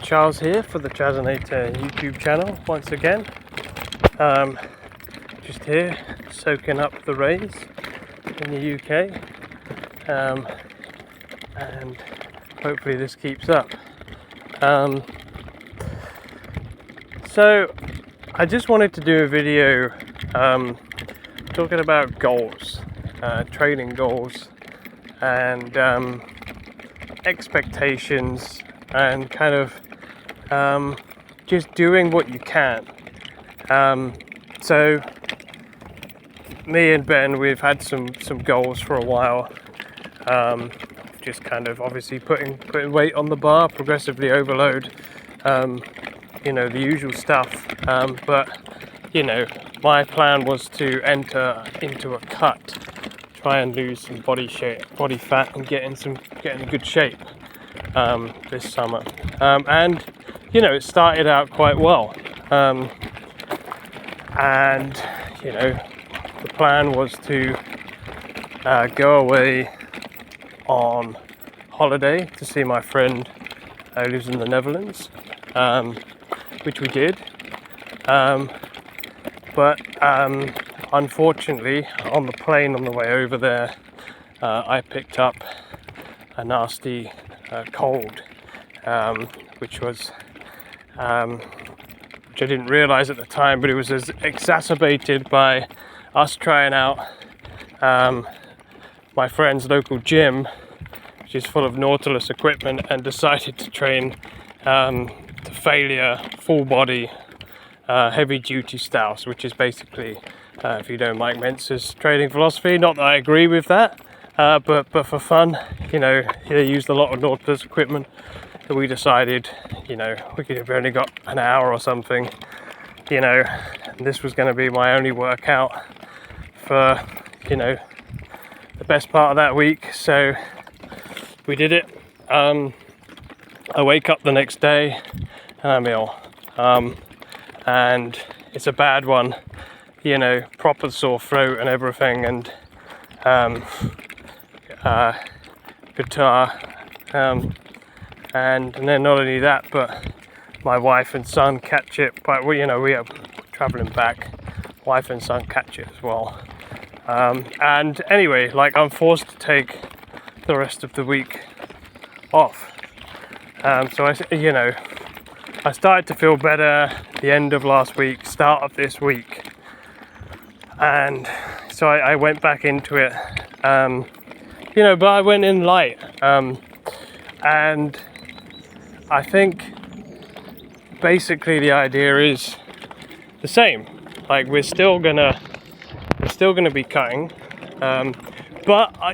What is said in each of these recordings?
Charles here for the Chazinator YouTube channel once again. Just here soaking up the rays in the UK, and hopefully this keeps up. So I just wanted to do a video talking about goals, training goals, and expectations, and kind of just doing what you can. So me and Ben, we've had some goals for a while. Just kind of obviously putting weight on the bar, progressively overload, the usual stuff. But my plan was to enter into a cut, try and lose some body fat, and get in good shape this summer. And it started out quite well. And the plan was to go away on holiday to see my friend who lives in the Netherlands, which we did. But unfortunately, on the plane on the way over there, I picked up a nasty cold, which I didn't realise at the time, but it was exacerbated by us trying out my friend's local gym, which is full of Nautilus equipment, and decided to train to failure, full body, heavy duty styles, which is basically, if you know Mike Mentz's training philosophy, not that I agree with that, but for fun, he used a lot of Nautilus equipment. So we decided, we've only got an hour or something, and this was going to be my only workout for, the best part of that week. So we did it. I wake up the next day and I'm ill. And it's a bad one, proper sore throat and everything, and guitar. And then not only that, but my wife and son catch it. But we are traveling back. Wife and son catch it as well. And anyway, I'm forced to take the rest of the week off. So I started to feel better at the end of last week, start of this week, and so I went back into it. But I went in light, and I think basically the idea is the same. We're still gonna be cutting, but I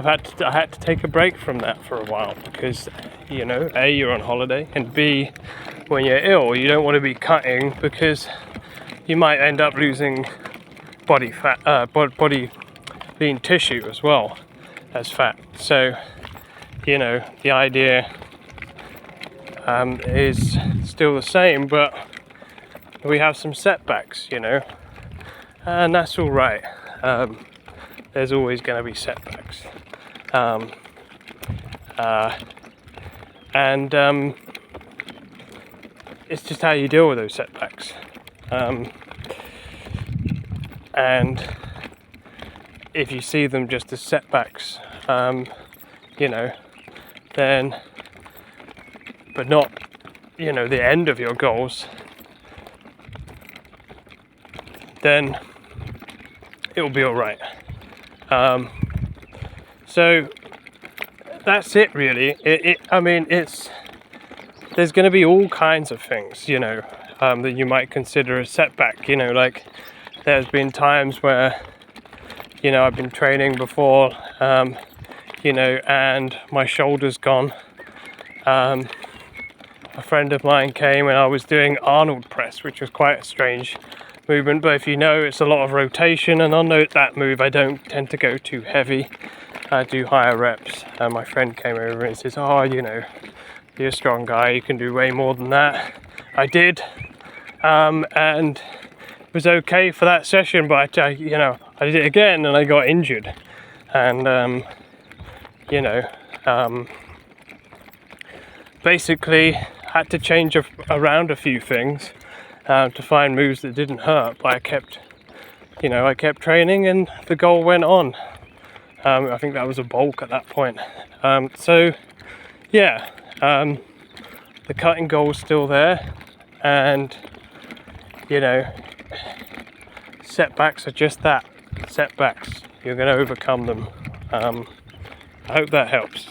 had to take a break from that for a while because A, you're on holiday, and B, when you're ill, you don't want to be cutting because you might end up losing body fat, body lean tissue as well as fat. So the idea is still the same, but we have some setbacks, and that's all right. There's always going to be setbacks, and it's just how you deal with those setbacks. And if you see them just as setbacks, then, but not, the end of your goals, then it will be all right. So that's it, really. There's going to be all kinds of things, that you might consider a setback. There's been times where, I've been training before, and my shoulder's gone. A friend of mine came and I was doing Arnold press, which was quite a strange movement, but if it's a lot of rotation, and on that move I don't tend to go too heavy. I do higher reps, and my friend came over and says, you're a strong guy, you can do way more than that. I did, and it was okay for that session, but I did it again and I got injured, and basically had to change around a few things to find moves that didn't hurt, but I kept training and the goal went on. I think that was a bulk at that point. So yeah, the cutting goal is still there, and setbacks are just that, setbacks. You're going to overcome them. I hope that helps.